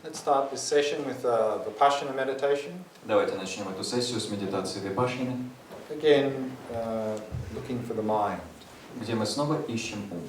Let's start this session with Vipassana meditation. Давайте начнем эту сессию с медитации випашшаны. Again, looking for the mind. Где мы снова ищем ум.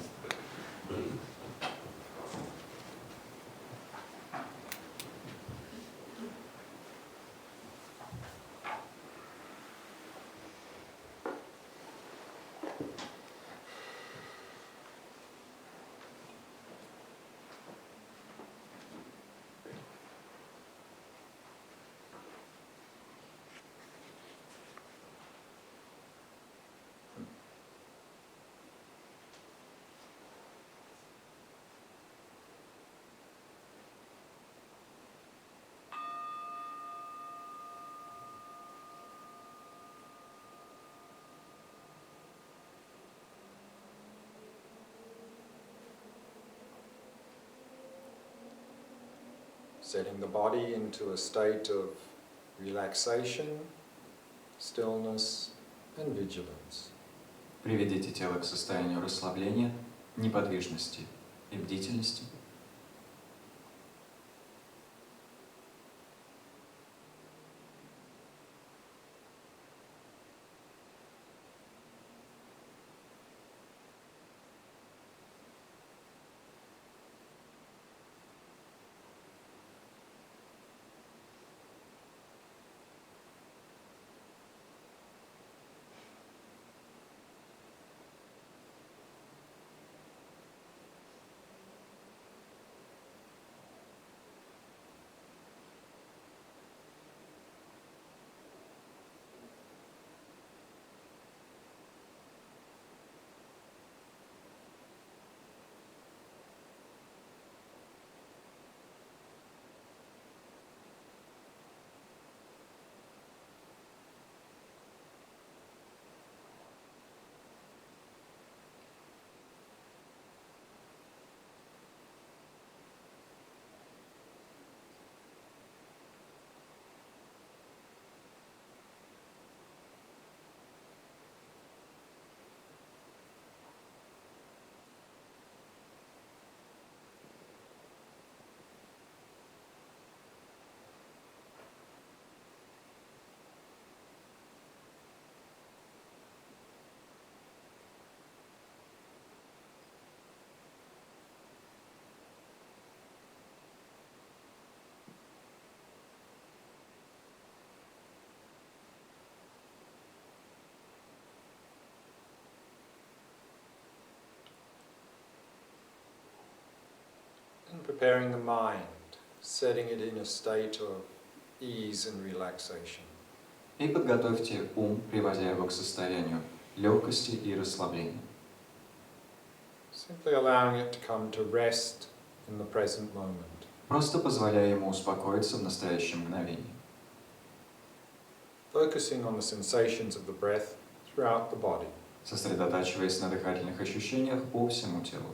Setting the body into a state of relaxation, stillness and vigilance. Приведите тело к состоянию расслабления, неподвижности и бдительности. And preparing the mind, setting it in a state of ease and relaxation. И подготовьте ум, приводя его к состоянию легкости и расслабления. Simply allowing it to come to rest in the present moment. Просто позволяя ему успокоиться в настоящем мгновении. Focusing on the sensations of the breath throughout the body. Сосредотачиваясь на дыхательных ощущениях по всему телу.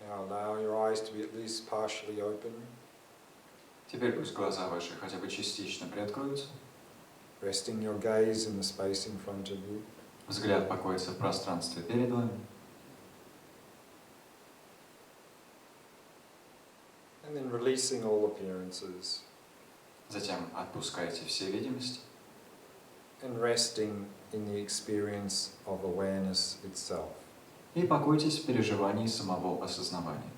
Now allow your eyes to be at least partially open. Теперь пусть глаза ваши хотя бы частично приоткроются. Resting your gaze in the space in front of you. Взгляд покоится в пространстве перед вами. And then releasing all appearances. Затем отпускайте все видимости. And resting in the experience of awareness itself. И покойтесь в переживании самого осознавания.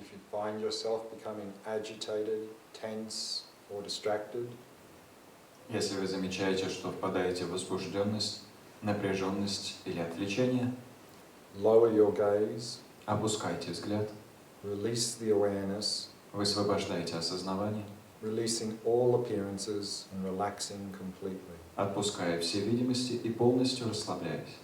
If you find yourself becoming agitated, tense or distracted, если вы замечаете, что впадаете в возбужденность, напряженность или отвлечение, lower your gaze, опускайте взгляд, release the awareness, высвобождайте осознавание releasing all appearances and relaxing completely. Отпуская все видимости и полностью расслабляясь.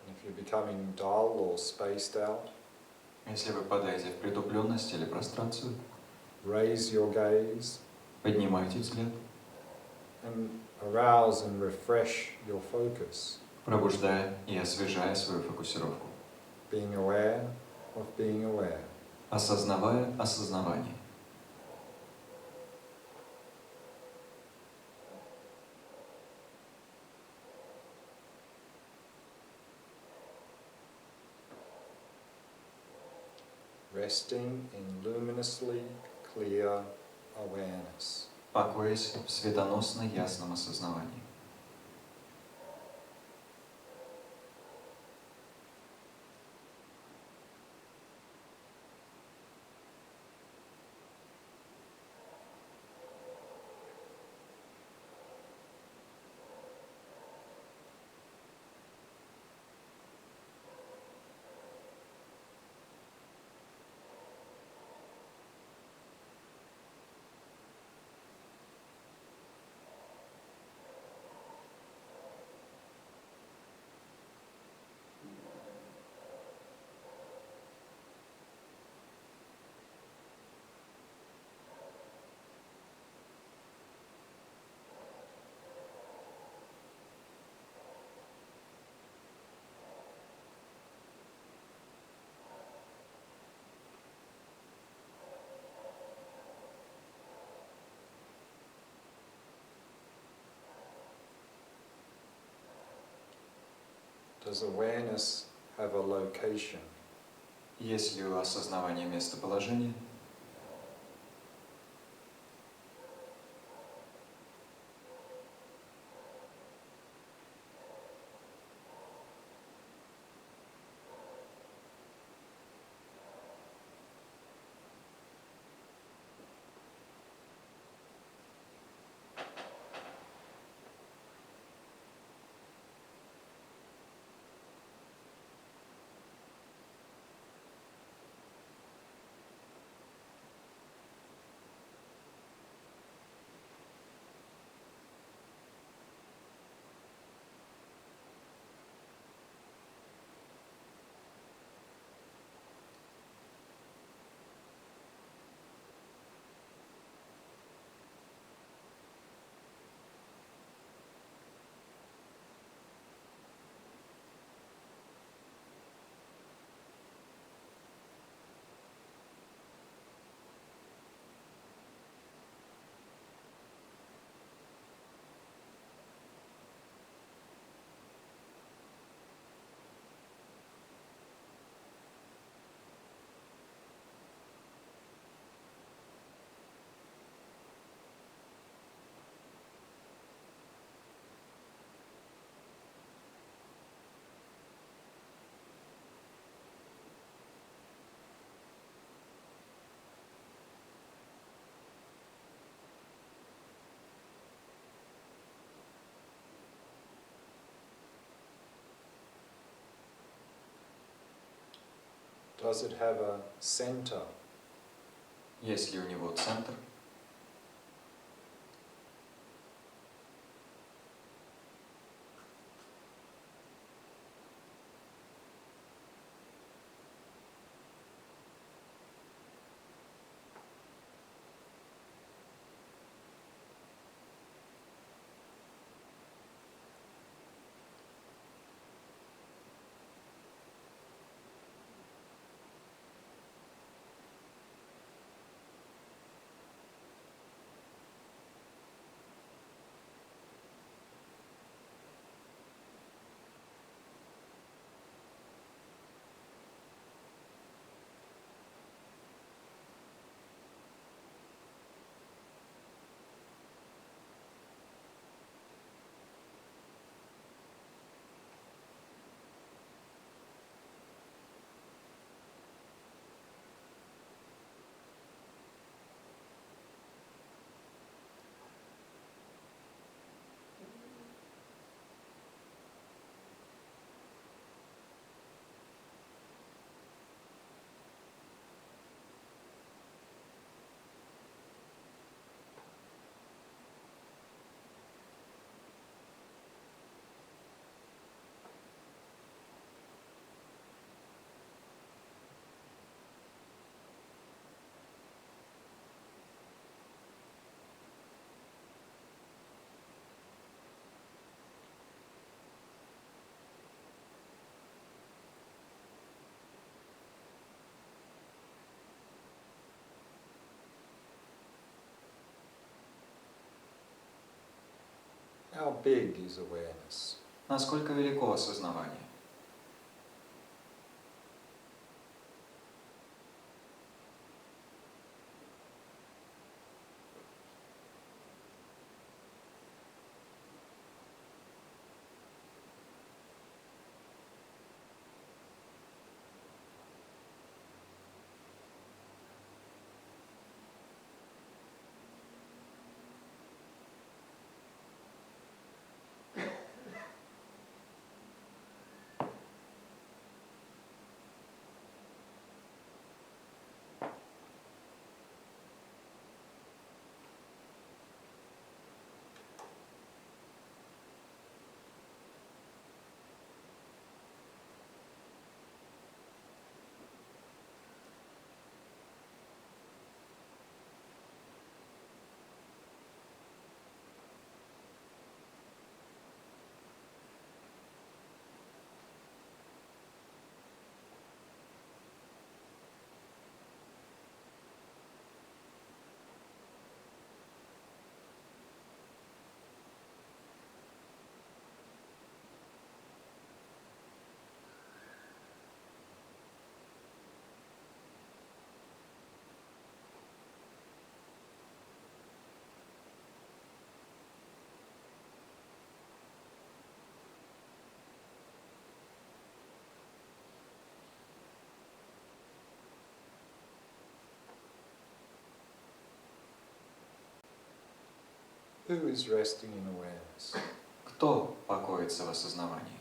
If you're becoming dull or spaced out, Если вы впадаете в притупленность или прострацию, raise your gaze поднимайте взгляд, and arouse and refresh your focus, пробуждая и освежая свою фокусировку, being aware of being aware. осознавая осознавание. Resting in luminously clear awareness. Покоясь в светоносно ясном осознавании. Does awareness have a location? Есть ли у осознавания местоположения? Does it have a center? Есть ли у него центр? How big is awareness? Насколько велико осознавание? Who is resting in awareness? Кто покоится в осознавании?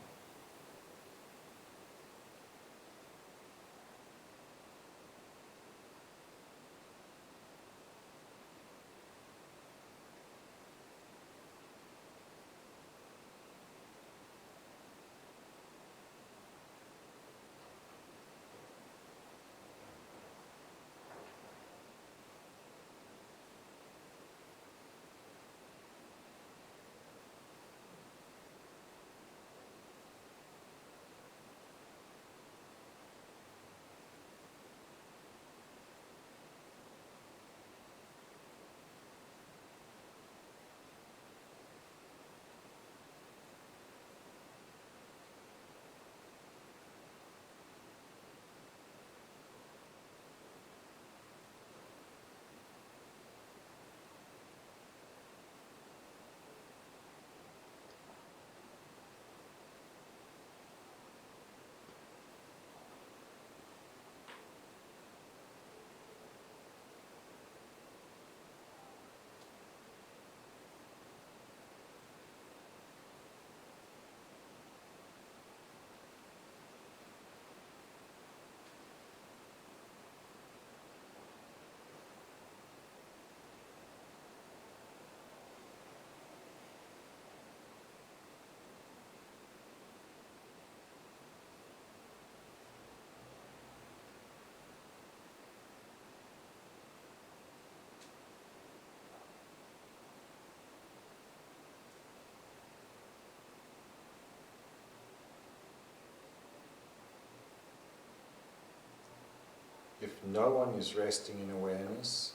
If no one is resting in awareness,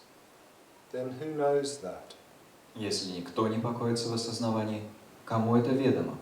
then who knows that? Если никто не покоится в осознавании, кому это ведомо?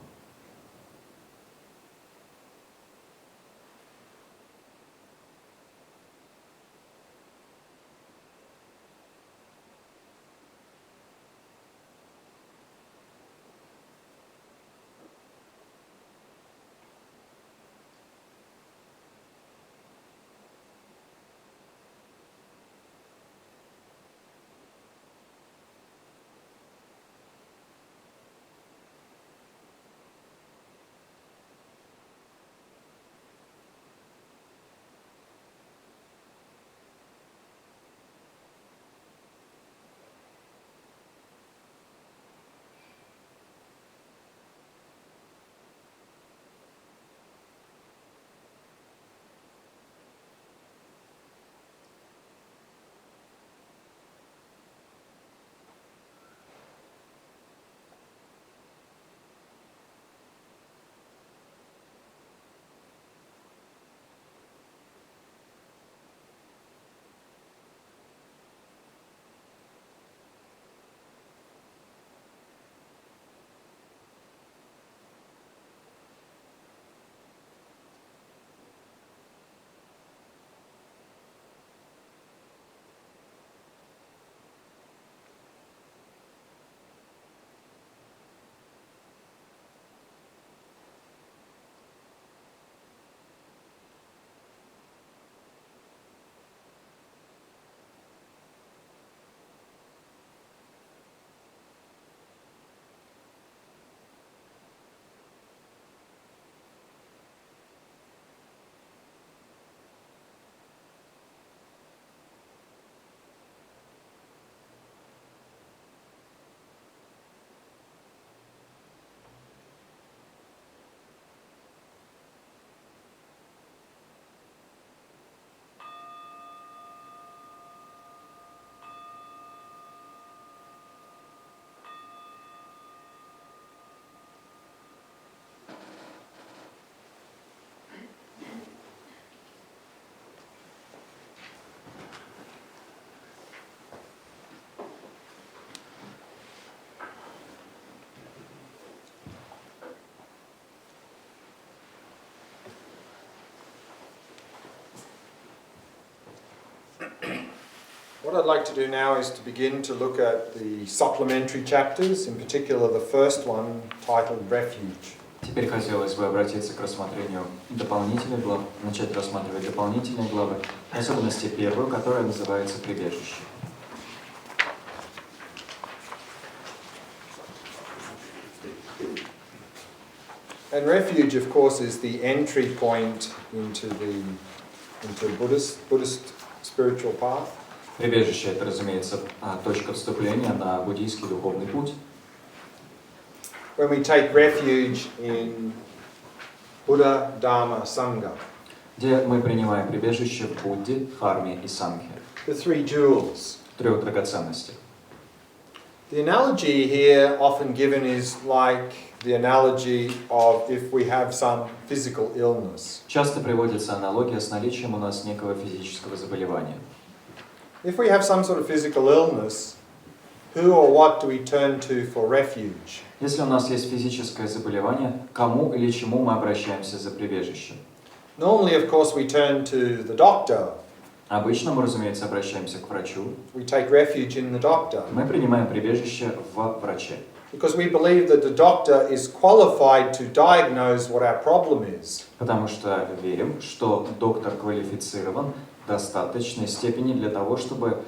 What I'd like to do now is to begin to look at the supplementary chapters, in particular the first one titled Refuge. Теперь хотелось бы обратиться к рассмотрению дополнительных глав, начать рассматривать дополнительные главы, в особенности первую, которая называется «Прибежище». And refuge, of course, is the entry point into Buddhist spiritual path. Прибежище — это, разумеется, точка вступления на буддийский духовный путь. When we take refuge in Buddha, Dharma, Sangha. Где мы принимаем прибежище в Будде, Дхарме и Сангхе. The three jewels. Трех драгоценностях. The analogy here often given is like the analogy of if we have some physical illness. Часто приводится аналогия с наличием у нас некого физического заболевания. If we have some sort of physical illness, who or what do we turn to for refuge? Если у нас есть физическое заболевание, кому или чему мы обращаемся за прибежищем? Normally, of course, we turn to the doctor. Обычно мы, разумеется, обращаемся к врачу. We take refuge in the doctor. Мы принимаем прибежище в враче. Because we believe that the doctor is qualified to diagnose what our problem is. Потому что верим, что доктор квалифицирован в достаточной степени для того, чтобы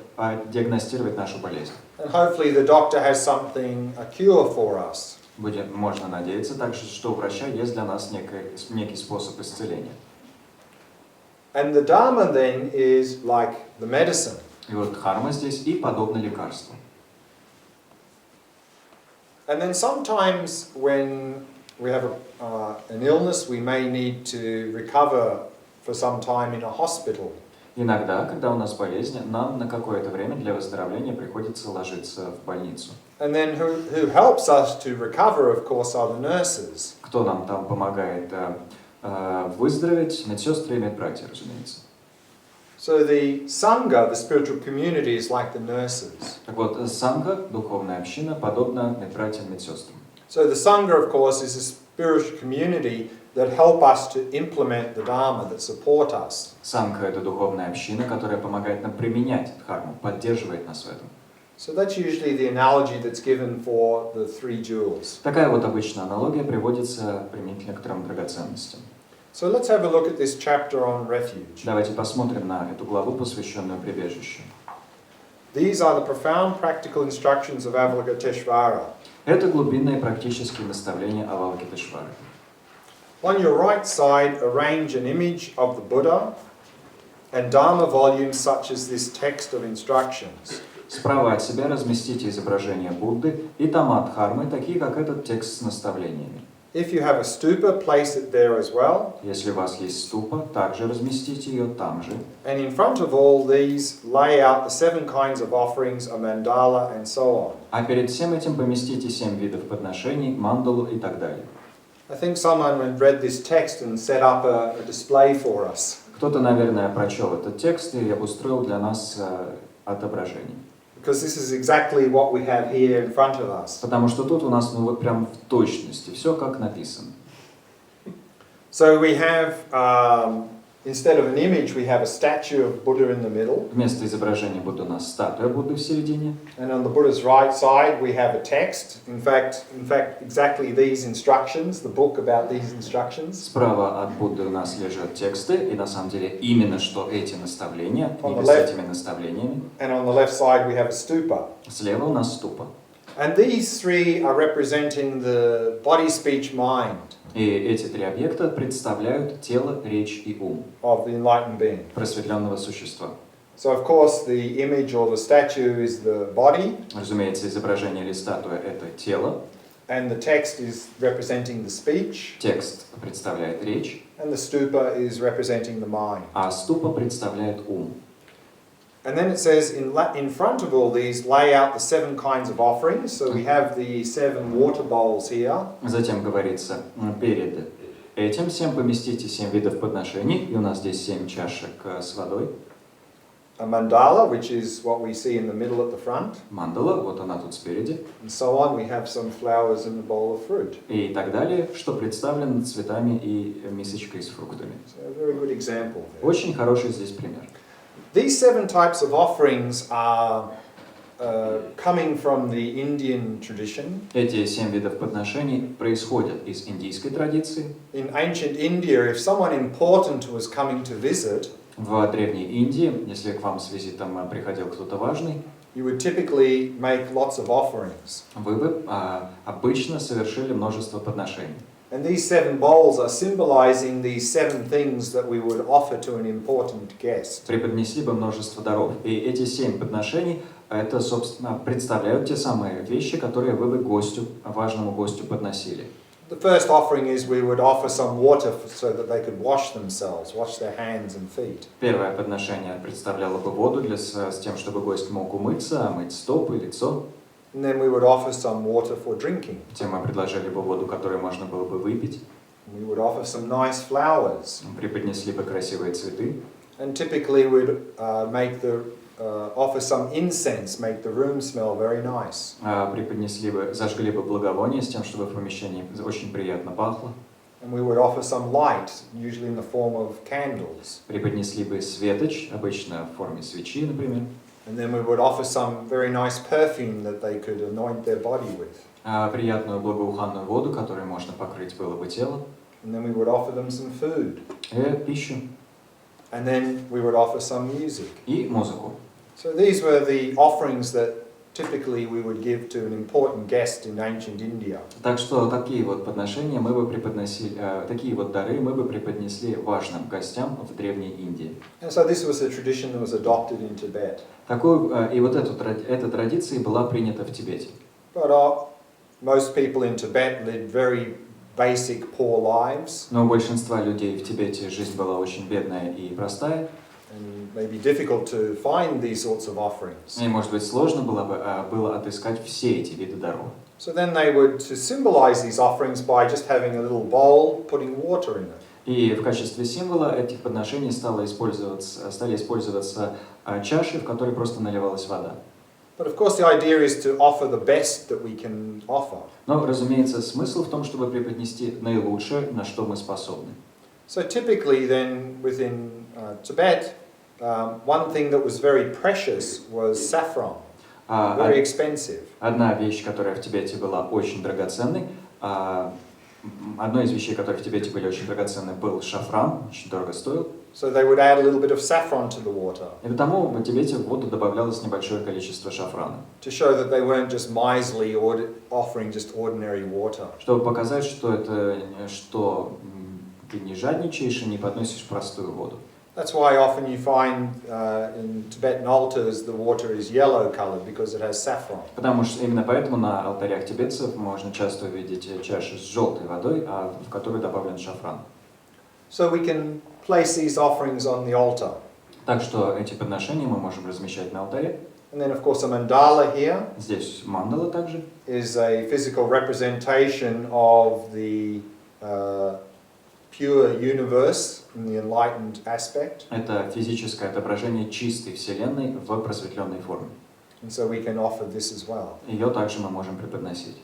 диагностировать нашу болезнь. And hopefully the doctor has something, a cure for us. Можно надеяться также, что у врача есть для нас некий способ исцеления. And the Dharma then is like the medicine. И вот дхарма здесь и подобно лекарству. And then sometimes when we have an illness, we may need to recover for some time in a hospital. Иногда, когда у нас болезнь, нам на какое-то время для выздоровления приходится ложиться в больницу. And then who helps us to recover, of course, are the nurses. Кто нам там помогает выздороветь? Медсестры и медбратья, разумеется. So the Sangha, the spiritual community, is like the nurses. Так вот, санга, духовная община, подобна медбратьям, медсестрам. So the Sangha, of course, is a spiritual community that help us to implement the Dharma, that support us. Санга — это духовная община, которая помогает нам применять дхарму, поддерживает нас в этом. So that's usually the analogy that's given for the three jewels. Такая вот обычная аналогия приводится применительно к трем драгоценностям. So let's have a look at this chapter on refuge. Давайте посмотрим на эту главу, посвященную прибежищу. These are the profound practical instructions of Avalokitешвара. Это глубинные практические наставления Авалокитешвары. On your right side, arrange an image of the Buddha and Dharma volumes such as this text of instructions. Справа от себя разместите изображение Будды и тома дхармы, такие как этот текст с наставлениями. If you have a stupa, place it there as well. Если у вас есть ступа, также разместите ее там же. And in front of all these, lay out the 7 kinds of offerings, a mandala, and so on. А перед всем этим поместите 7 видов подношений, мандалу и так далее. I think someone had read this text and set up a display for us. Кто-то, наверное, прочел этот текст и обустроил для нас отображение. Because this is exactly what we have here in front of us. Потому что тут у нас, ну вот прям в точности, все как написано. So we have, instead of an image, we have a statue of Buddha in the middle. Вместо изображения Будды у нас статуя Будды в середине. And on the Buddha's right side, we have a text. In fact, exactly these instructions, the book about these instructions. Справа от Будды у нас лежат тексты, и на самом деле именно что эти наставления, книга с этими наставлениями. And on the left side, we have a stupa. Слева у нас ступа. And these three are representing the body, speech, mind. И эти три объекта представляют тело, речь и ум Of the enlightened being. просветленного существа. So, of course, the image or the statue is the body. Разумеется, изображение или статуя — это тело. And the text is representing the speech. Текст представляет речь. And the stupa is representing the mind. А ступа представляет ум. And then it says, in front of all these, lay out the 7 kinds of offerings. So we have the 7 water bowls here. Затем говорится, перед этим всем поместите 7 видов подношений, и у нас здесь 7 чашек с водой. A mandala, which is what we see in the middle at the front. Мандала, вот она тут спереди. And so on, we have some flowers and a bowl of fruit. И так далее, что представлено цветами и мисочкой с фруктами. So a very good example there. Очень хороший здесь пример. These 7 types of offerings are coming from the Indian tradition. Эти 7 видов подношений происходят из индийской традиции. In ancient India, if someone important was coming to visit, В Древней Индии, если к вам с визитом приходил кто-то важный, you would typically make lots of offerings. вы бы обычно совершили множество подношений. And these 7 bowls are symbolizing these 7 things that we would offer to an important guest. Преподнесли бы множество даров. И эти 7 подношений, это, собственно, представляют те самые вещи, которые вы бы гостю, важному гостю подносили. The first offering is we would offer some water so that they could wash themselves, wash their hands and feet. Первое подношение представляло бы воду с тем, чтобы гость мог умыться, омыть стопы, лицо. And then we would offer some water for drinking. Затем мы предложили бы воду, которую можно было бы выпить. We would offer some nice flowers. Преподнесли бы красивые цветы. And typically we'd offer some incense, make the room smell very nice. Преподнесли бы, зажгли бы благовоние с тем, чтобы в помещении очень приятно пахло. And we would offer some light, usually in the form of candles. Преподнесли бы светоч, обычно в форме свечи, например. And then we would offer some very nice perfume that they could anoint their body with. Приятную благоуханную воду, которой можно покрыть было бы тело. And then we would offer them some food. Пищу. And then we would offer some music. И музыку. So these were the offerings that typically we would give to an important guest in ancient India. Так что такие вот подношения мы бы преподносили, такие вот дары мы бы преподнесли важным гостям в Древней Индии. And so this was a tradition that was adopted in Tibet. И вот эта традиция была принята в Тибете. But most people in Tibet led very basic, poor lives. Но у большинства людей в Тибете жизнь была очень бедная и простая. And maybe difficult to find these sorts of offerings. И, может быть, сложно было отыскать все эти виды даров. So then they would to symbolize these offerings by just having a little bowl, putting water in it. И в качестве символа этих подношений стали использоваться чаши, в которые просто наливалась вода. But of course the idea is to offer the best that we can offer. Но, разумеется, смысл в том, чтобы преподнести наилучшее, на что мы способны. So typically then within Tibet, one thing that was very precious was saffron, very expensive. Одна вещь, которая в Тибете была очень драгоценной, одной из вещей, которые в Тибете были очень драгоценны, был шафран, очень дорого стоил. So they would add a little bit of saffron to the water. И потому в Тибете в воду добавлялось небольшое количество шафрана. To show that they weren't just miserly offering just ordinary water. Чтобы показать, что ты не жадничаешь и не подносишь простую воду. That's why often you find in Tibetan altars the water is yellow colored because it has saffron. Потому что именно поэтому на алтарях тибетцев можно часто увидеть чаши с желтой водой, в которой добавлен шафран. So we can place these offerings on the altar. Так что эти подношения мы можем размещать на алтаре. And then of course a mandala here Здесь мандала также. is a physical representation of the pure universe in the enlightened aspect. Это физическое отображение чистой Вселенной в просветленной форме. And so we can offer this as well. Ее также мы можем преподносить.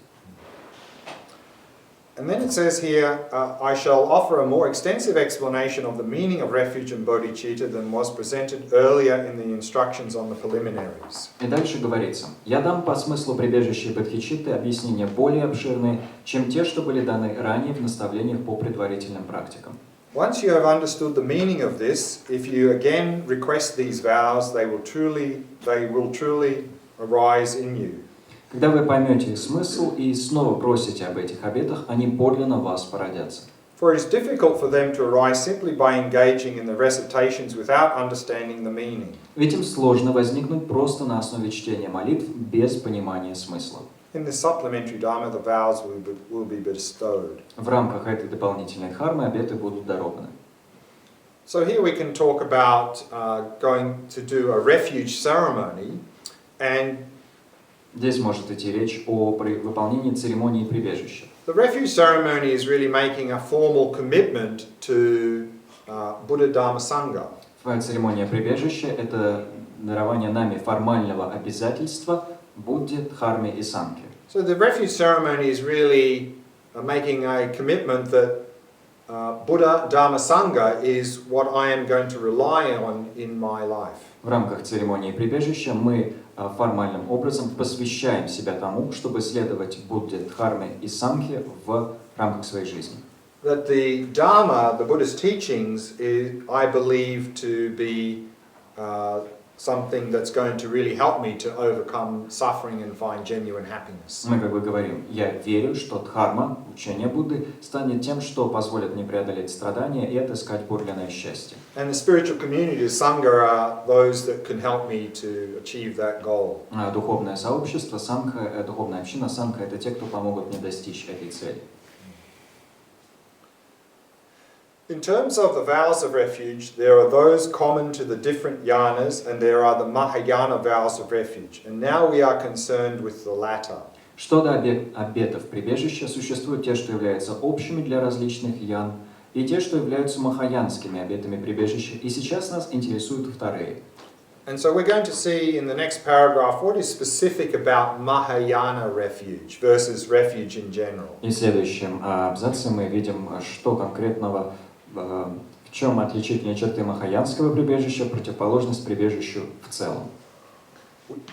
And then it says here, I shall offer a more extensive explanation of the meaning of refuge and bodhicitta than was presented earlier in the instructions on the preliminaries. И дальше говорится: «Я дам по смыслу прибежища и бодхичитты объяснения более обширные, чем те, что были даны ранее в наставлениях по предварительным практикам». Once you have understood the meaning of this, if you again request these vows, they will truly arise in you. Когда вы поймете их смысл и снова просите об этих обетах, они подлинно в вас породятся. For it is difficult for them to arise simply by engaging in the recitations without understanding the meaning. Ведь им сложно возникнуть просто на основе чтения молитв без понимания смысла. In the supplementary dharma, the vows will be bestowed. В рамках этой дополнительной дхармы обеты будут дарованы. So here we can talk about going to do a refuge ceremony, and Здесь может идти речь о выполнении церемонии прибежища. the refuge ceremony is really making a formal commitment to Buddha Dharma Sangha. Церемония прибежища – это дарование нами формального обязательства Будде, Дхарме и Сангхе. So the refuge ceremony is really making a commitment that Buddha Dharma Sangha is what I am going to rely on in my life. В рамках церемонии прибежища мы формальным образом посвящаем себя тому, чтобы следовать Будде, Дхарме и Сангхе в рамках своей жизни. That the Dharma, the Buddha's teachings, is, I believe, to be something that's going to really help me to overcome suffering and find genuine happiness. Мы как бы говорим, я верю, что дхарма, учение Будды, станет тем, что позволит мне преодолеть страдания и отыскать подлинное счастье. And the spiritual community, Sangha, are those that can help me to achieve that goal. Духовное сообщество, сангха, духовная община, сангха — это те, кто помогут мне достичь этой цели. In terms of the vows of refuge, there are those common to the different yanas, and there are the Mahayana vows of refuge. And now we are concerned with the latter. Что до обетов прибежища, существуют те, что являются общими для различных ян, и те, что являются махаянскими обетами прибежища. И сейчас нас интересуют вторые. And so we're going to see in the next paragraph what is specific about Mahayana refuge versus refuge in general. И в следующем абзаце мы видим, что конкретного, в чем отличительные черты махаянского прибежища, противоположность прибежищу в целом.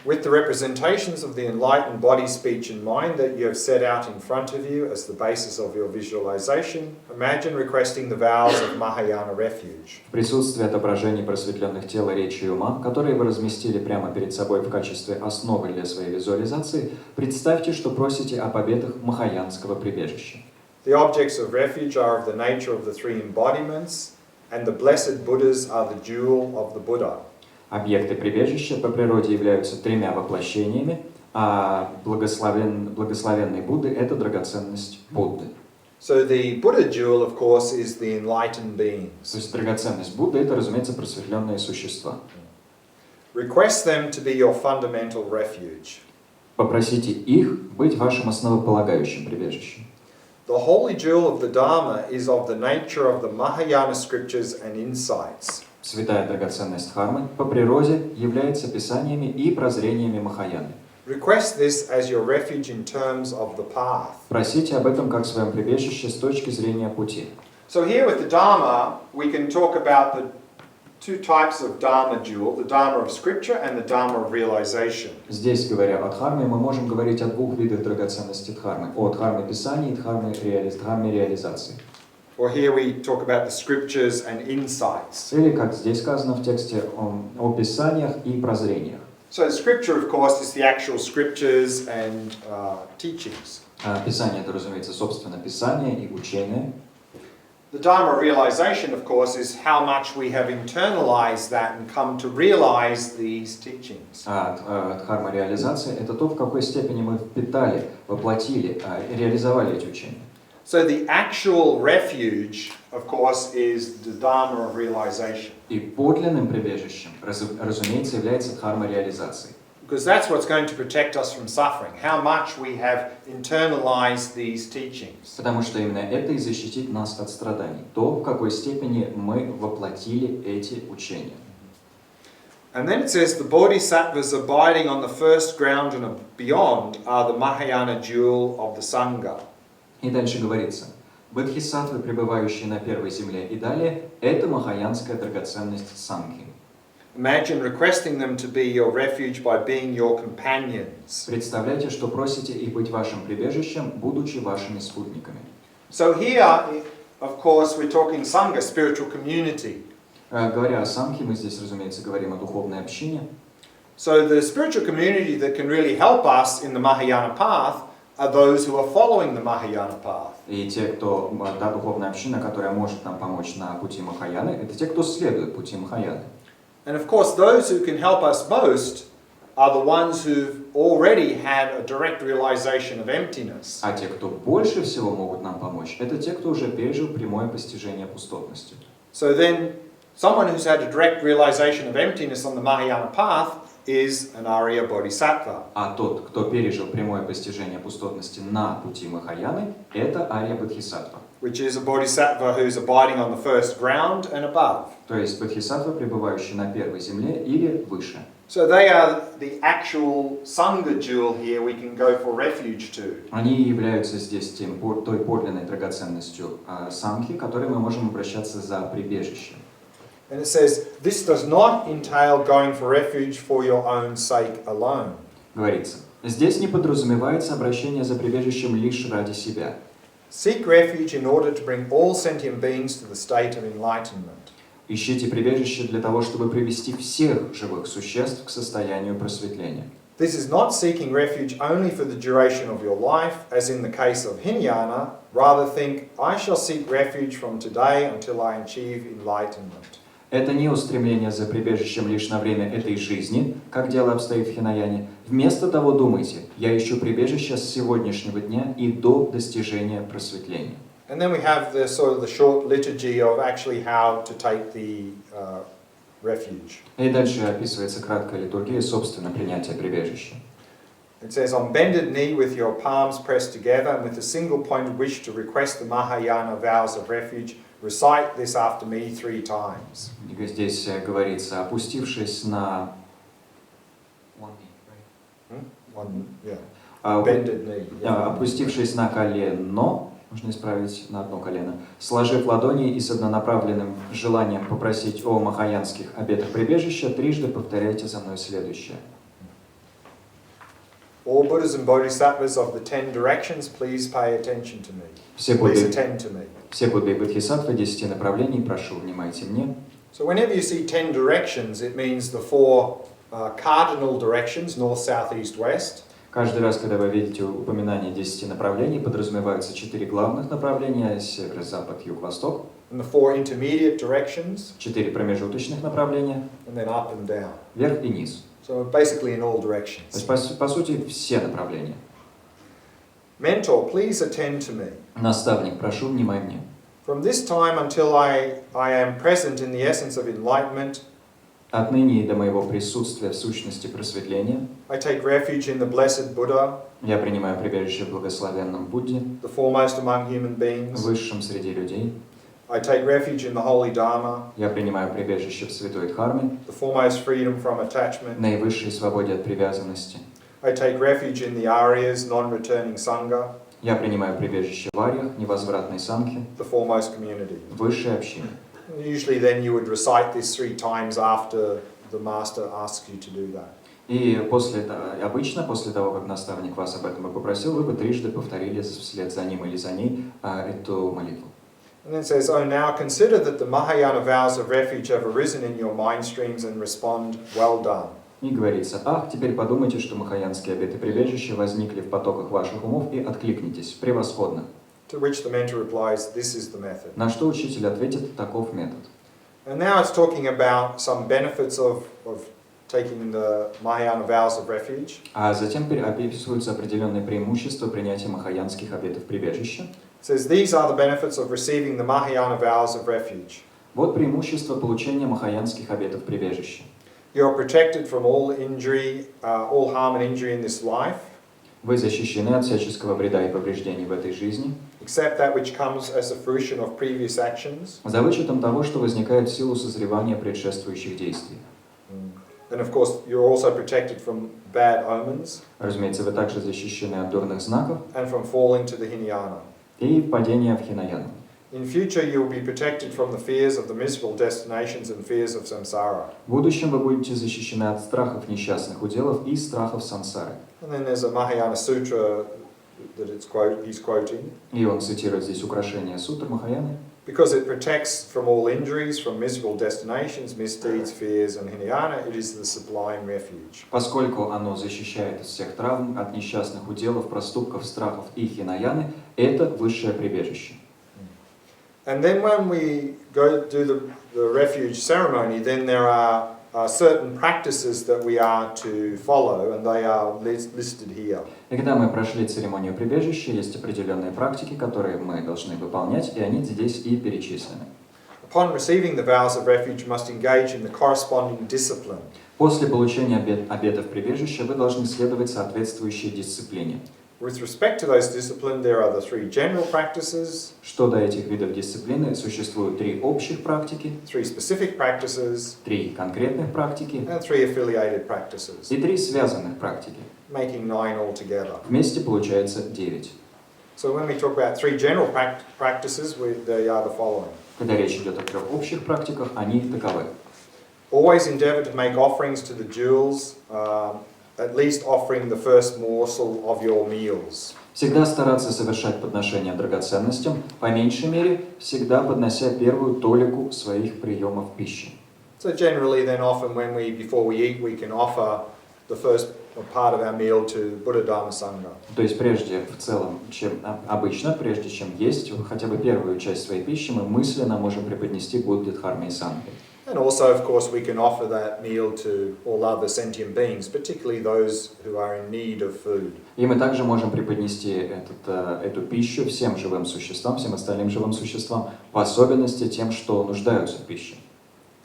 With the representations of the enlightened body, speech and mind that you have set out in front of you as the basis of your visualization, imagine requesting the vows of Mahayana refuge. В присутствии отображений просветленных тела, речи и ума, которые вы разместили прямо перед собой в качестве основы для своей визуализации, представьте, что просите о победах махаянского прибежища. The objects of refuge are of the nature of the three embodiments, and the blessed Buddhas are the jewel of the Buddha. Объекты прибежища по природе являются тремя воплощениями, а благословенный Будды — это драгоценность Будды. So the Buddha jewel, of course, is the enlightened beings. То есть драгоценность Будды — это, разумеется, просветленные существа. Request them to be your fundamental refuge. Попросите их быть вашим основополагающим прибежищем. The holy jewel of the Dharma is of the nature of the Mahayana scriptures and insights. Святая драгоценность Дхармы по природе является писаниями и прозрениями Махаяны. Request this as your refuge in terms of the path. Просите об этом как своем прибежище с точки зрения пути. So here with the Dharma, we can talk about the two types of Dharma jewel, the Dharma of scripture and the Dharma of realization. Здесь, говоря о Дхарме, мы можем говорить о двух видах драгоценности Дхармы: о Дхарме писаний и Дхарме реализации. Or here we talk about the scriptures and insights. Или, как здесь сказано в тексте, о писаниях и прозрениях. So scripture, of course, is the actual scriptures and teachings. Писание — это, разумеется, собственно, писание и учение. The Dharma of realization, of course, is how much we have internalized that and come to realize these teachings. Дхарма реализации — это то, в какой степени мы впитали, воплотили, реализовали эти учения. So the actual refuge, of course, is the Dharma of realization. И подлинным прибежищем, разумеется, является Дхарма реализации. Because that's what's going to protect us from suffering, how much we have internalized these teachings. Потому что именно это и защитит нас от страданий. То, в какой степени мы воплотили эти учения. And then it says the bodhisattvas abiding on the first ground and beyond are the Mahayana jewel of the Sangha. И дальше говорится: бодхисаттвы, пребывающие на первой земле и далее, это махаянская драгоценность сангхи. Imagine requesting them to be your refuge by being your companions. Представляйте, что просите их быть вашим прибежищем, будучи вашими спутниками. So here, of course, we're talking Sangha, spiritual community. Говоря о сангхе, мы здесь, разумеется, говорим о духовной общине. So the spiritual community that can really help us in the Mahayana path are those who are following the Mahayana path. И те, кто, та духовная община, которая может нам помочь на пути Махаяны, это те, кто следует пути Махаяны. And of course, those who can help us most are the ones who've already had a direct realization of emptiness. А те, кто больше всего могут нам помочь, это те, кто уже пережил прямое постижение пустотности. So then, someone who's had a direct realization of emptiness on the Mahayana path is an Arya Bodhisattva. А тот, кто пережил прямое постижение пустотности на пути Махаяны, это Ария Бодхисаттва. Which is a Bodhisattva who's abiding on the first ground and above. То есть Бодхисаттва, пребывающий на первой земле или выше. So they are the actual Sangha jewel here we can go for refuge to. Они являются здесь той подлинной драгоценностью сангхи, к которой мы можем обращаться за прибежищем. And it says, this does not entail going for refuge for your own sake alone. Говорится: здесь не подразумевается обращение за прибежищем лишь ради себя. Seek refuge in order to bring all sentient beings to the state of enlightenment. Ищите прибежище для того, чтобы привести всех живых существ к состоянию просветления. This is not seeking refuge only for the duration of your life, as in the case of Hinayana. Rather think, I shall seek refuge from today until I achieve enlightenment. Это не устремление за прибежищем лишь на время этой жизни, как дело обстоит в Хинаяне. Вместо того думайте, я ищу прибежище с сегодняшнего дня и до достижения просветления. And then we have the sort of the short liturgy of actually how to take the refuge. И дальше описывается краткая литургия, собственно, принятия прибежища. It says, on bended knee with your palms pressed together and with a single pointed wish to request the Mahayana vows of refuge, recite this after me 3 times. Здесь говорится, опустившись на... Bended knee. Опустившись на колено, можно исправить на одно колено, сложив ладони и с однонаправленным желанием попросить о махаянских обетах прибежища, трижды повторяйте за мной следующее. All Buddhas and Bodhisattvas of the 10 directions, please pay attention to me. Please attend to me. Все Будды и Бодхисаттвы 10 направлений, прошу, внимайте мне. So whenever you see 10 directions, it means the 4 cardinal directions, north, south, east, west. Каждый раз, когда вы видите упоминание 10 направлений, подразумеваются 4 главных направления: север, запад, юг, восток. And the 4 intermediate directions. 4 промежуточных направления. And then up and down. Вверх и низ. So basically in all directions. То есть, по сути, все направления. Mentor, please attend to me. Наставник, прошу, внимай мне. From this time until I am present in the essence of enlightenment, отныне и до моего присутствия в сущности просветления, I take refuge in the blessed Buddha, я принимаю прибежище в благословенном Будде, the foremost among human beings. высшем среди людей. I take refuge in the holy Dharma, я принимаю прибежище в святой Дхарме, the foremost freedom from attachment. наивысшей свободе от привязанности. I take refuge in the Aryas, non-returning Sangha, я принимаю прибежище в Ариях, невозвратной Сангхе, the foremost community. высшей общине. Usually then you would recite this 3 times after the master asks you to do that. И обычно, после того, как наставник вас об этом и попросил, вы бы трижды повторили вслед за ним или за ней эту молитву. And then it says, oh, now consider that the Mahayana vows of refuge have arisen in your mind streams and respond, well done. И говорится, теперь подумайте, что махаянские обеты прибежища возникли в потоках ваших умов и откликнитесь. Превосходно. To which the mentor replies, this is the method. На что учитель ответит, таков метод. And now it's talking about some benefits of taking the Mahayana vows of refuge. А затем описываются определенные преимущества принятия махаянских обетов прибежища. It says, these are the benefits of receiving the Mahayana vows of refuge. Вот преимущество получения махаянских обетов прибежища. You are protected from all injury, all harm and injury in this life. Вы защищены от всяческого вреда и повреждений в этой жизни, except that which comes as a fruition of previous actions. За вычетом того, что возникает в силу созревания предшествующих действий. And of course, you're also protected from bad omens. Разумеется, вы также защищены от дурных знаков and from falling to the Hinayana. И падения в Хинаяну. In future, you will be protected from the fears of the miserable destinations and fears of samsara. В будущем вы будете защищены от страхов несчастных уделов и страхов сансары. And then there's a Mahayana sutra that he's quoting. И он цитирует здесь украшение сутр Махаяны. Because it protects from all injuries, from miserable destinations, misdeeds, fears, and Hinayana, it is the sublime refuge. Поскольку оно защищает от всех травм, от несчастных уделов, проступков, страхов и Хинаяны, это высшее прибежище. And then when we go do the refuge ceremony, then there are certain practices that we are to follow, and they are listed here. И когда мы прошли церемонию прибежища, есть определенные практики, которые мы должны выполнять, и они здесь и перечислены. Upon receiving the vows of refuge, you must engage in the corresponding discipline. После получения обетов прибежища вы должны следовать соответствующей дисциплине. With respect to those disciplines, there are the 3 general practices. Что до этих видов дисциплины, существуют 3 общих практики, 3 specific practices. 3 конкретных практики And 3 affiliated practices. и 3 связанных практики. Making 9 altogether. Вместе получается 9. So when we talk about 3 general practices, they are the following. Когда речь идет о 3 общих практиках, они таковы. Always endeavor to make offerings to the jewels at least offering the first morsel of your meals. Всегда стараться совершать подношения драгоценностям, по меньшей мере, всегда поднося первую толику своих приемов пищи. So generally then often before we eat, we can offer the first part of our meal to Buddha Dharma Sangha. То есть прежде, в целом, чем обычно, прежде чем есть хотя бы первую часть своей пищи, мы мысленно можем преподнести Будде, Дхарме и Сангхе. And also, of course, we can offer that meal to all other sentient beings, particularly those who are in need of food. И мы также можем преподнести эту пищу всем живым существам, всем остальным живым существам, по особенности тем, что нуждаются в пище.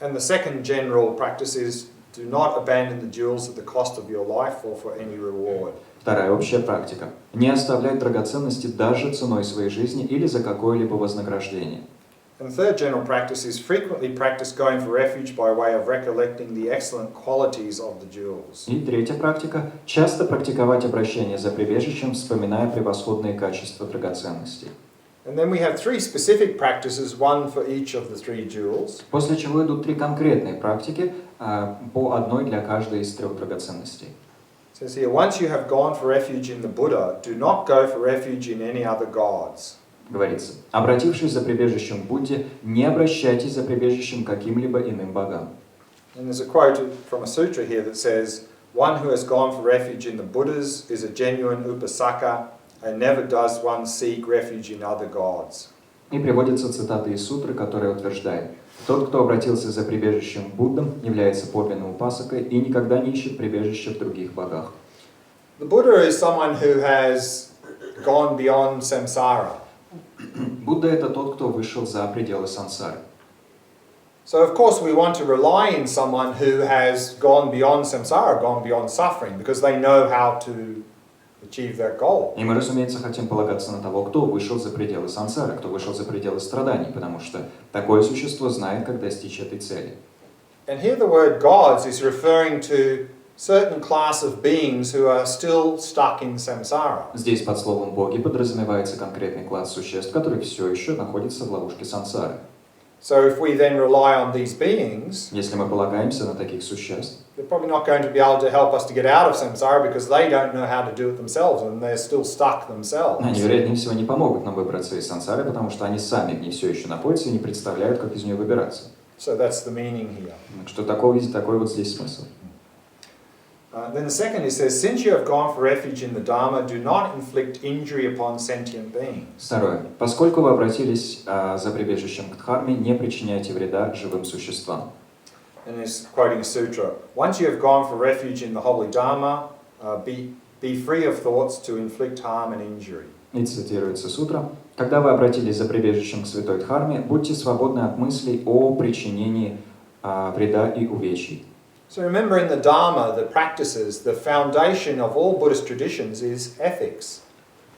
And the second general practice is do not abandon the jewels at the cost of your life or for any reward. Вторая общая практика. Не оставлять драгоценности даже ценой своей жизни или за какое-либо вознаграждение. And third general practice is frequently practice going for refuge by way of recollecting the excellent qualities of the jewels. И третья практика. Часто практиковать обращение за прибежищем, вспоминая превосходные качества драгоценностей. And then we have three specific practices, one for each of the three jewels. После чего идут три конкретные практики, по одной для каждой из трех драгоценностей. It says here, once you have gone for refuge in the Buddha, do not go for refuge in any other gods. Говорится, обратившись за прибежищем к Будде, не обращайтесь за прибежищем к каким-либо иным богам. And there's a quote from a sutra here that says, one who has gone for refuge in the Buddhas is a genuine upasaka, and never does one seek refuge in other gods. И приводится цитата из сутры, которая утверждает, тот, кто обратился за прибежищем к Буддам, является подлинным упасакой и никогда не ищет прибежища в других богах. The Buddha is someone who has gone beyond samsara. Будда — это тот, кто вышел за пределы сансары. So of course we want to rely on someone who has gone beyond samsara, gone beyond suffering, because they know how to achieve that goal. И мы, разумеется, хотим полагаться на того, кто вышел за пределы сансары, кто вышел за пределы страданий, потому что такое существо знает, как достичь этой цели. And here the word gods is referring to certain class of beings who are still stuck in samsara. Здесь под словом «боги» подразумевается конкретный класс существ, которые все еще находятся в ловушке сансары. So if we then rely on these beings, Если мы полагаемся на таких существ, they're probably not going to be able to help us to get out of samsara because they don't know how to do it themselves and they're still stuck themselves. они, вероятнее всего, не помогут нам выбраться из сансары, потому что они сами в ней все еще находятся и не представляют, как из нее выбираться. So that's the meaning here. Так что такой вот здесь смысл. Then the second, it says, since you have gone for refuge in the Dharma, do not inflict injury upon sentient beings. Второе. Поскольку вы обратились за прибежищем к Дхарме, не причиняйте вреда живым существам. And it's quoting a sutra. Once you have gone for refuge in the holy Dharma, be free of thoughts to inflict harm and injury. И цитируется сутра. Когда вы обратились за прибежищем к святой Дхарме, будьте свободны от мыслей о причинении вреда и увечий. So remember, in the Dharma, the practices, the foundation of all Buddhist traditions is ethics.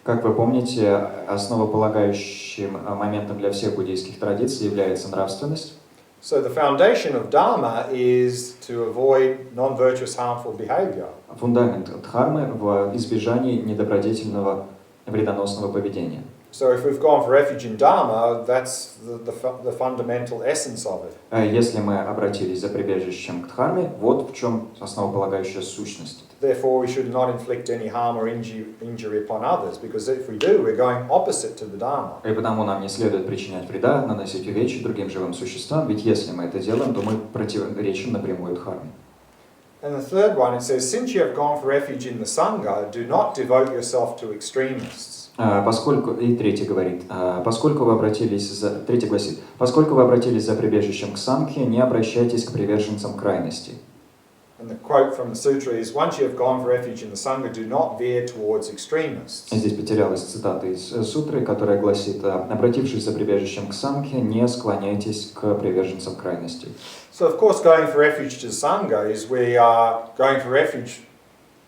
Как вы помните, основополагающим моментом для всех буддийских традиций является нравственность. So the foundation of Dharma is to avoid non-virtuous, harmful behavior. Фундамент Дхармы в избежании недобродетельного вредоносного поведения. So if we've gone for refuge in Dharma, that's the fundamental essence of it. Если мы обратились за прибежищем к Дхарме, вот в чем основополагающая сущность. Therefore, we should not inflict any harm or injury upon others, because if we do, we're going opposite to the Dharma. И потому нам не следует причинять вреда, наносить увечья другим живым существам, ведь если мы это делаем, то мы противоречим напрямую Дхарме. And the third one, it says, since you have gone for refuge in the Sangha, do not devote yourself to extremists. И третий говорит, третий гласит, поскольку вы обратились за прибежищем к Сангхе, не обращайтесь к приверженцам крайности. And the quote from the sutra is, once you have gone for refuge in the Sangha, do not veer towards extremists. Здесь потерялась цитата из сутры, которая гласит, обратившись за прибежищем к Сангхе, не склоняйтесь к приверженцам крайности. So of course going for refuge to Sangha is we are going for refuge,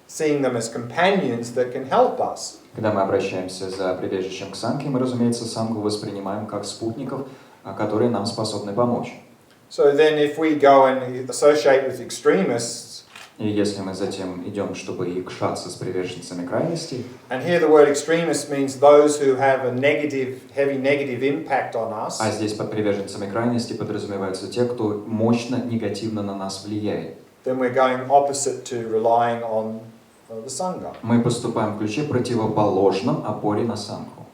seeing them as companions that can help us. Когда мы обращаемся за прибежищем к Сангхе, мы, разумеется, Сангху воспринимаем как спутников, которые нам способны помочь. So then if we go and associate with extremists, и если мы затем идем, чтобы икшаться с приверженцами крайностей, and here the word extremist means those who have a heavy negative impact on us, а здесь под приверженцами крайностей подразумеваются те, кто мощно негативно на нас влияет, then we're going opposite to relying on the Sangha. Мы поступаем в ключе противоположном опоре на самху.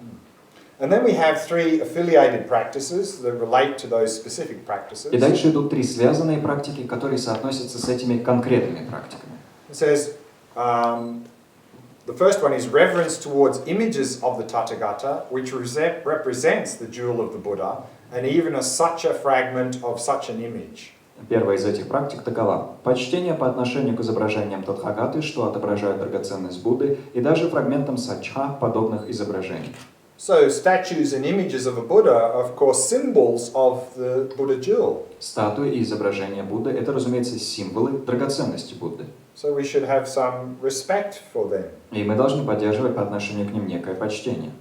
And then we have three affiliated practices that relate to those specific practices. И дальше идут три связанные практики, которые соотносятся с этими конкретными практиками. It says, the first one is reverence towards images of the Tathagata, which represents the jewel of the Buddha, and even a sucha fragment of such an image. Первая из этих практик такова: почтение по отношению к изображениям Татхагаты, что отображают драгоценность Будды, и даже фрагментам сачха подобных изображений. So statues and images of a Buddha are, of course, symbols of the Buddha jewel. Статуи и изображения Будды — это, разумеется, символы драгоценности Будды. So we should have some respect for them. И мы должны поддерживать по отношению к ним некое почтение.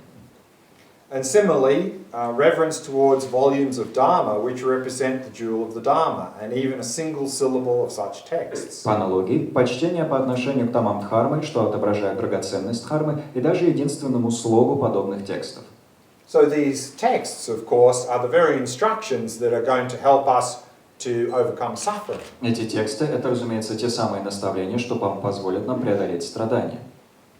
And similarly, reverence towards volumes of Dharma, which represent the jewel of the Dharma, and even a single syllable of such texts. По аналогии, почтение по отношению к томам Дхармы, что отображает драгоценность Дхармы, и даже единственному слогу подобных текстов. So these texts, of course, are the very instructions that are going to help us to overcome suffering. Эти тексты — это, разумеется, те самые наставления, что позволят нам преодолеть страдания.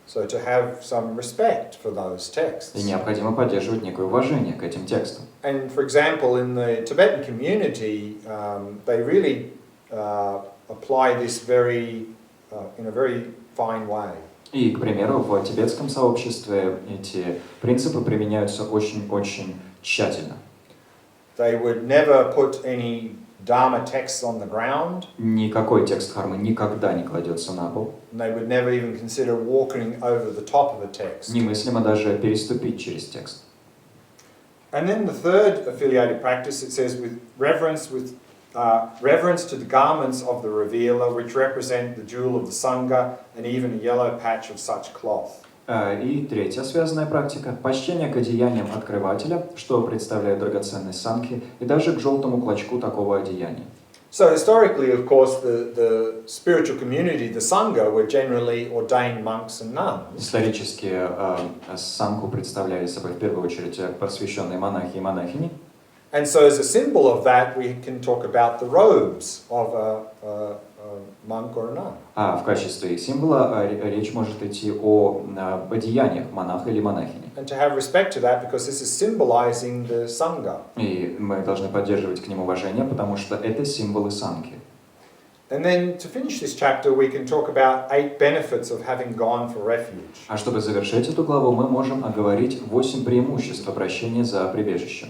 So to have some respect for those texts. И необходимо поддерживать некое уважение к этим текстам. And for example, in the Tibetan community, they really apply this in a very fine way. И, к примеру, в тибетском сообществе эти принципы применяются очень-очень тщательно. They would never put any Dharma texts on the ground. Никакой текст Дхармы никогда не кладется на пол. And they would never even consider walking over the top of a text. Немыслимо даже переступить через текст. And then the third affiliated practice, it says, with reverence to the garments of the revealer, which represent the jewel of the Sangha, and even a yellow patch of such cloth. И третья связанная практика — почтение к одеяниям открывателя, что представляет драгоценность санхи, и даже к желтому клочку такого одеяния. So historically, of course, the spiritual community, the Sangha, were generally ordained monks and nuns. Исторически сангху представляли собой в первую очередь посвященные монахи и монахини. And so as a symbol of that, we can talk about the robes of a monk or a nun. А в качестве их символа речь может идти о одеяниях монаха или монахини. And to have respect to that, because this is symbolizing the Sangha. И мы должны поддерживать к ним уважение, потому что это символы сангхи. And then to finish this chapter, we can talk about 8 benefits of having gone for refuge. А чтобы завершить эту главу, мы можем оговорить 8 преимуществ обращения за прибежищем.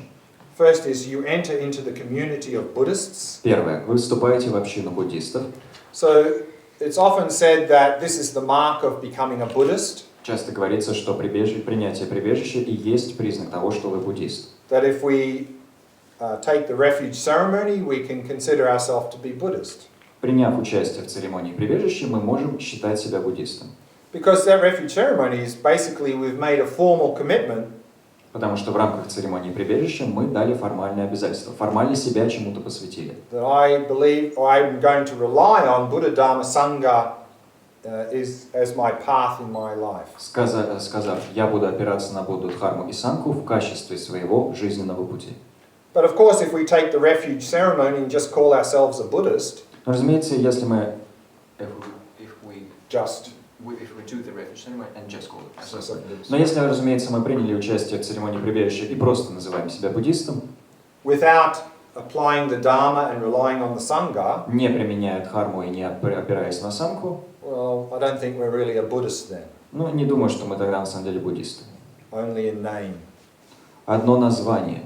First is you enter into the community of Buddhists. Первое. Вы вступаете в общину буддистов. So it's often said that this is the mark of becoming a Buddhist. Часто говорится, что принятие прибежища и есть признак того, что вы буддист. That if we take the refuge ceremony, we can consider ourselves to be Buddhist. Приняв участие в церемонии прибежища, мы можем считать себя буддистом. Because that refuge ceremony is basically we've made a formal commitment. Потому что в рамках церемонии прибежища мы дали формальные обязательства, формально себя чему-то посвятили. That I believe, or I'm going to rely on Buddha Dharma Sangha as my path in my life. Сказав, я буду опираться на Будду, Дхарму и Сангху в качестве своего жизненного пути. But of course, if we take the refuge ceremony and just call ourselves a Buddhist, Но, разумеется, если мы Но если, разумеется, мы приняли участие в церемонии прибежища и просто называем себя буддистом, without applying the Dharma and relying on the Sangha, не применяя Дхарму и не опираясь на Сангху, well, I don't think we're really a Buddhist then. Ну, не думаю, что мы тогда на самом деле буддисты. Only in name. Одно название.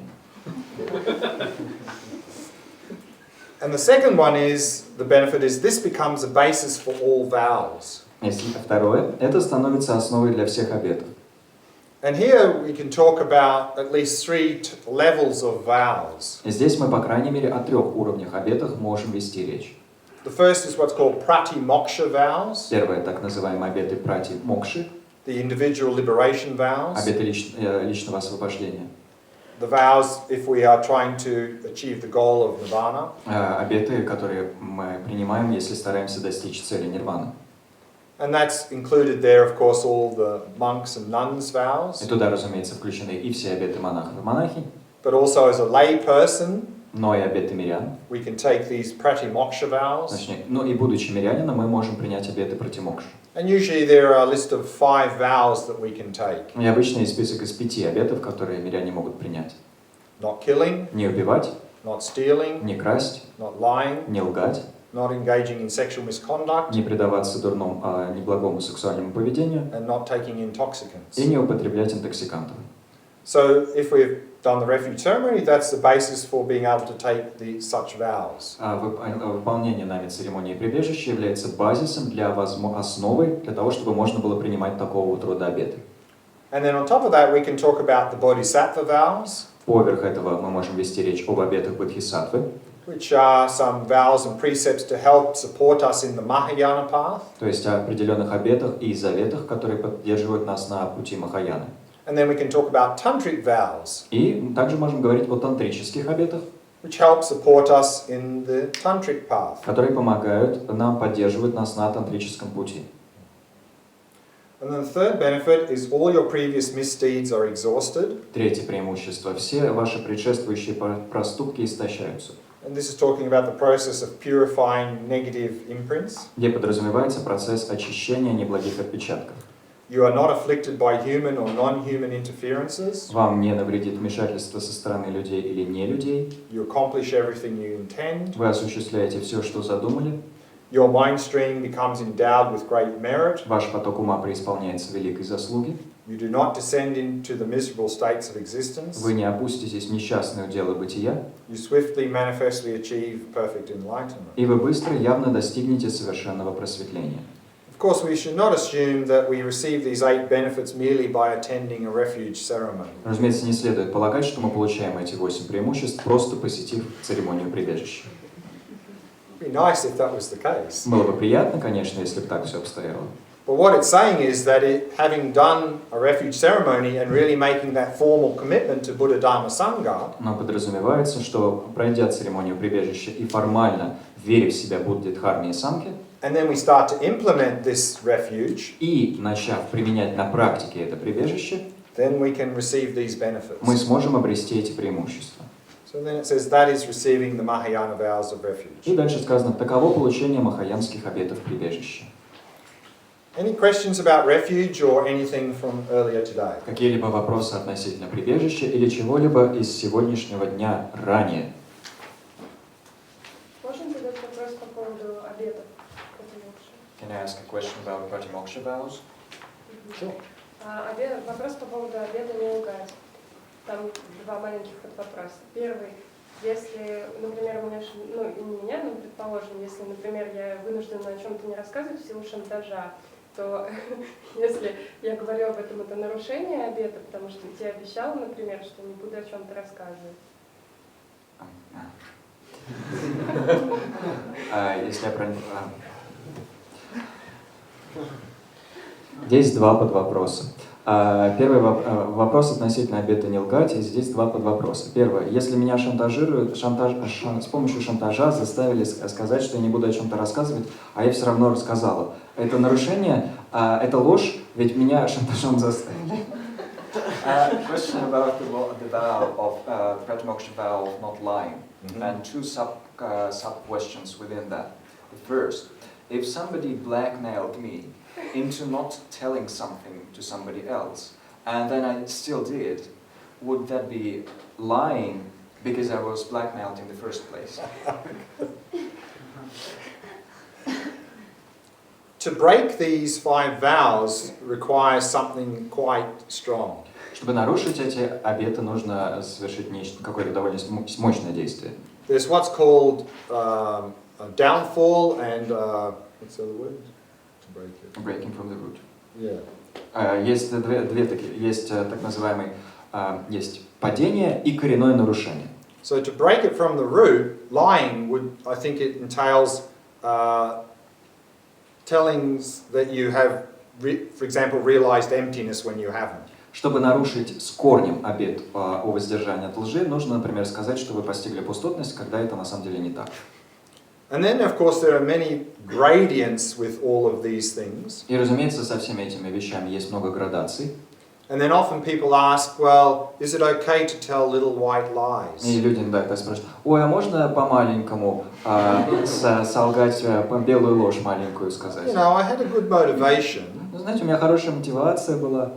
And the second one is, the benefit is, this becomes a basis for all vows. Если второе, это становится основой для всех обетов. And here we can talk about at least 3 levels of vows. И здесь мы, по крайней мере, о 3 уровнях обетов можем вести речь. The first is what's called prati-moksha vows. Первое, так называемые обеты прати-мокши. The individual liberation vows. Обеты личного освобождения. The vows if we are trying to achieve the goal of nirvana. Обеты, которые мы принимаем, если стараемся достичь цели нирваны. And that's included there, of course, all the monks and nuns vows. И туда, разумеется, включены и все обеты монахов и монахинь. But also as a lay person, но и обеты мирян. We can take these prati-moksha vows. Ну и будучи мирянином, мы можем принять обеты пратимокши. And usually there are a list of 5 vows that we can take. И обычно есть список из 5 обетов, которые миряне могут принять. Not killing, Не убивать, not stealing, не красть, not lying, не лгать, not engaging in sexual misconduct, не предаваться дурному, неблагому сексуальному поведению and not taking intoxicants. и не употреблять интоксикантов. So if we've done the refuge ceremony, that's the basis for being able to take such vows. Выполнение нами церемонии прибежища является базисом для основой для того, чтобы можно было принимать такого вот рода обеты. And then on top of that, we can talk about the bodhisattva vows, Поверх этого мы можем вести речь об обетах бодхисаттвы, which are some vows and precepts to help support us in the Mahayana path. то есть о определенных обетах и заветах, которые поддерживают нас на пути Махаяны. And then we can talk about tantric vows, И также можем говорить о тантрических обетах, which help support us in the tantric path. которые помогают нам, поддерживают нас на тантрическом пути. And then the third benefit is all your previous misdeeds are exhausted. Третье преимущество. Все ваши предшествующие проступки истощаются. And this is talking about the process of purifying negative imprints. Где подразумевается процесс очищения неблагих отпечатков. You are not afflicted by human or non-human interferences. Вам не навредит вмешательство со стороны людей или не людей. You accomplish everything you intend. Вы осуществляете все, что задумали. Your mind stream becomes endowed with great merit. Ваш поток ума преисполняется великой заслуги. You do not descend into the miserable states of existence. Вы не опуститесь в несчастное дело бытия. You swiftly, manifestly achieve perfect enlightenment. И вы быстро, явно достигнете совершенного просветления. Of course, we should not assume that we receive these 8 benefits merely by attending a refuge ceremony. Разумеется, не следует полагать, что мы получаем эти 8 преимуществ, просто посетив церемонию прибежища. It'd be nice if that was the case. Было бы приятно, конечно, если бы так все обстояло. But what it's saying is that having done a refuge ceremony and really making that formal commitment to Buddha Dharma Sangha, Но подразумевается, что пройдя церемонию прибежища и формально верив в себя Будде, Дхарме и Санхе, and then we start to implement this refuge, и начав применять на практике это прибежище, then we can receive these benefits. мы сможем обрести эти преимущества. So then it says that is receiving the Mahayana vows of refuge. И дальше сказано, таково получение махаянских обетов прибежища. Any questions about refuge or anything from earlier today? Какие-либо вопросы относительно прибежища или чего-либо из сегодняшнего дня ранее? Можно задать вопрос по поводу обетов? Can I ask a question about Pratimoksha vows? Sure. Вопрос по поводу обета не лгать. Там 2 маленьких вопроса. Первый, если, например, не меня, но предположим, если, например, я вынуждена о чем-то не рассказывать в силу шантажа, то если я говорю об этом, это нарушение обета, потому что я обещала, например, что не буду о чем-то рассказывать. Если я правильно... Здесь 2 подвопроса. Первый вопрос относительно обета не лгать, и здесь 2 подвопроса. Первое. Если меня шантажируют, с помощью шантажа заставили сказать, что я не буду о чем-то рассказывать, а я все равно рассказала. Это нарушение, это ложь, ведь меня шантажом заставили. Question about the vow of Pratimoksha vow of not lying, and 2 sub questions within that. The first, if somebody blackmailed me into not telling something to somebody else, and then I still did, would that be lying because I was blackmailed in the first place? To break these 5 vows requires something quite strong. Чтобы нарушить эти обеты, нужно совершить нечто, какое-то довольно мощное действие. There's what's called a downfall and what's the other word? To break it. Breaking from the root. Yeah. Есть две такие, есть так называемый, есть падение и коренное нарушение. So to break it from the root, lying would, I think it entails telling that you have, for example, realized emptiness when you haven't. Чтобы нарушить с корнем обет о воздержании от лжи, нужно, например, сказать, что вы постигли пустотность, когда это на самом деле не так. And then, of course, there are many gradients with all of these things. И, разумеется, со всеми этими вещами есть много градаций. And then often people ask, well, is it okay to tell little white lies? И люди иногда так спрашивают: ой, а можно по-маленькому солгать, белую ложь маленькую сказать? You know, I had a good motivation. Ну, знаете, у меня хорошая мотивация была.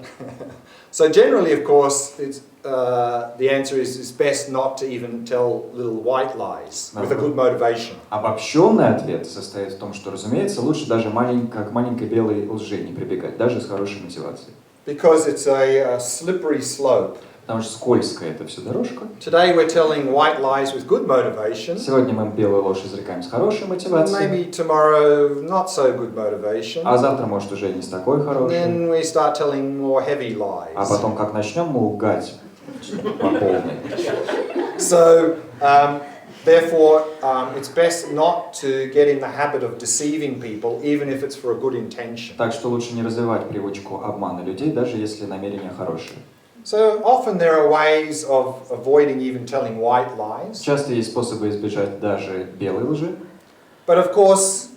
So generally, of course, the answer is it's best not to even tell little white lies with a good motivation. Обобщенный ответ состоит в том, что, разумеется, лучше даже к маленькой белой лжи не прибегать, даже с хорошей мотивацией. Because it's a slippery slope. Потому что скользкая это все дорожка. Today we're telling white lies with good motivation. Сегодня мы белую ложь изрекаем с хорошей мотивацией. Maybe tomorrow not so good motivation. А завтра, может, уже не с такой хорошей. Then we start telling more heavy lies. А потом, как начнем мы лгать по полной. So, therefore, it's best not to get in the habit of deceiving people, even if it's for a good intention. Так что лучше не развивать привычку обмана людей, даже если намерения хорошие. So often there are ways of avoiding even telling white lies. Часто есть способы избежать даже белой лжи. But of course,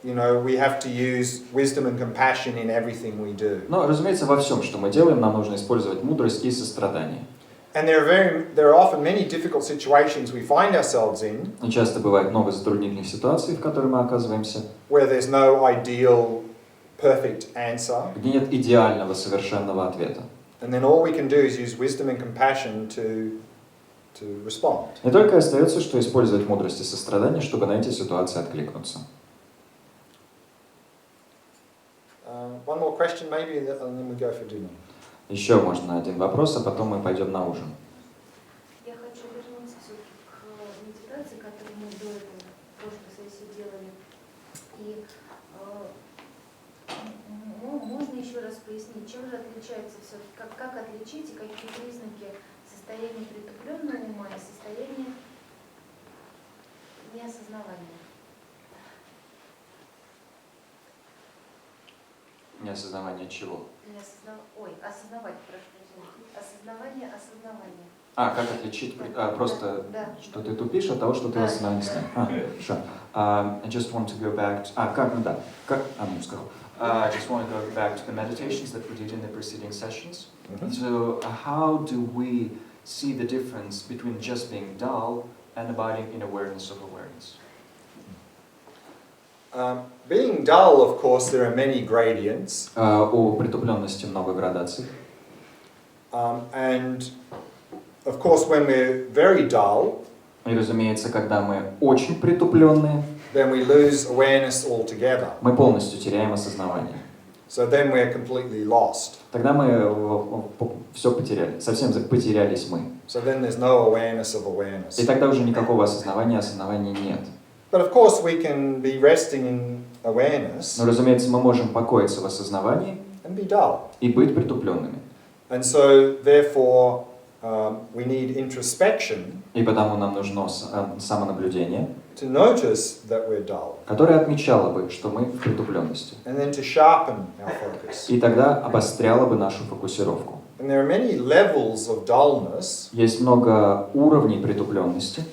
you know, we have to use wisdom and compassion in everything we do. Но, разумеется, во всем, что мы делаем, нам нужно использовать мудрость и сострадание. And there are often many difficult situations we find ourselves in. И часто бывает много затруднительных ситуаций, в которых мы оказываемся, Where there's no ideal, perfect answer. где нет идеального, совершенного ответа. And then all we can do is use wisdom and compassion to respond. И только остается, что использовать мудрость и сострадание, чтобы на эти ситуации откликнуться. One more question maybe, and then we go for dinner. Еще можно один вопрос, а потом мы пойдем на ужин. Я хочу вернуться все-таки к медитации, которую мы до этого в прошлой сессии делали. И можно еще раз пояснить, чем же отличается все-таки, как отличить и какие признаки состояния притупленного ума и состояния неосознавания? Неосознавание чего? Осознавать, прошу прощения. Осознавание. А, как отличить просто, да. что ты тупишь от того, что ты осознаешь? Хорошо. I just want to go back to... I just want to go back to the meditations that we did in the preceding sessions. So how do we see the difference between just being dull and abiding in awareness of awareness? Being dull, of course, there are many gradients. У притупленности много градаций. And, of course, when we're very dull, И, разумеется, когда мы очень притупленные, then we lose awareness altogether. мы полностью теряем осознавание. So then we're completely lost. Тогда мы все потеряли, совсем потерялись мы. So then there's no awareness of awareness. И тогда уже никакого осознавания нет. But of course we can be resting in awareness Но, разумеется, мы можем покоиться в осознавании and be dull. и быть притупленными. And so therefore we need introspection И потому нам нужно самонаблюдение, to notice that we're dull. которое отмечало бы, что мы в притупленности. And then to sharpen our focus. И тогда обостряло бы нашу фокусировку. And there are many levels of dullness. Есть много уровней притупленности.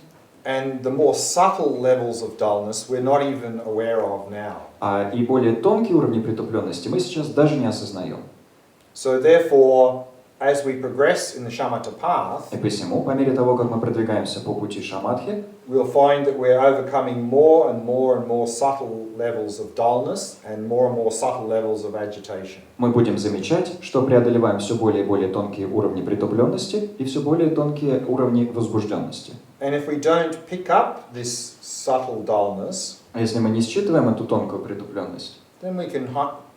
And the more subtle levels of dullness we're not even aware of now. И более тонкие уровни притупленности мы сейчас даже не осознаем. So therefore, as we progress in the shamatha path, И посему, по мере того, как мы продвигаемся по пути шаматхи, we'll find that we're overcoming more and more subtle levels of dullness and more subtle levels of agitation. мы будем замечать, что преодолеваем все более и более тонкие уровни притупленности и все более тонкие уровни возбужденности. And if we don't pick up this subtle dullness, А если мы не считываем эту тонкую притупленность, then we can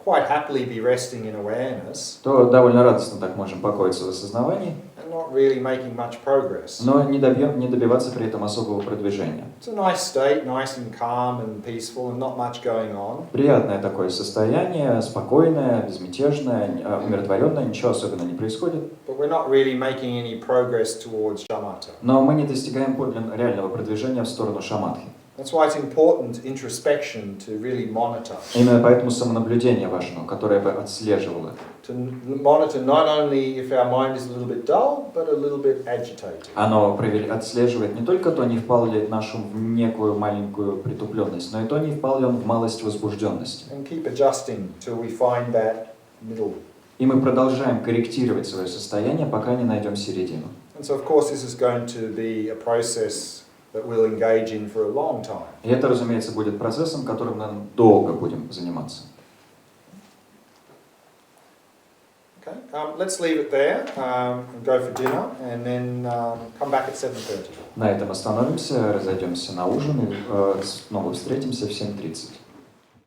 quite happily be resting in awareness то довольно радостно так можем покоиться в осознавании, and not really making much progress. но не добиваться при этом особого продвижения. It's a nice state, nice and calm and peaceful and not much going on. Приятное такое состояние, спокойное, безмятежное, умиротворенное, ничего особенного не происходит. But we're not really making any progress towards shamatha. Но мы не достигаем подлинно реального продвижения в сторону шаматхи. That's why it's important introspection to really monitor. Именно поэтому самонаблюдение важно, которое бы отслеживало. To monitor not only if our mind is a little bit dull, but a little bit agitated. Оно отслеживает не только то, не впал ли наш ум в некую маленькую притупленность, но и то, не впал ли он в малость возбужденности. And keep adjusting till we find that middle И мы продолжаем корректировать свое состояние, пока не найдем середину. And so, of course, this is going to be a process that we'll engage in for a long time. И это, разумеется, будет процессом, которым мы долго будем заниматься. Okay, let's leave it there and go for dinner, and then come back at 7:30. На этом остановимся, разойдемся на ужин и снова встретимся в 7:30.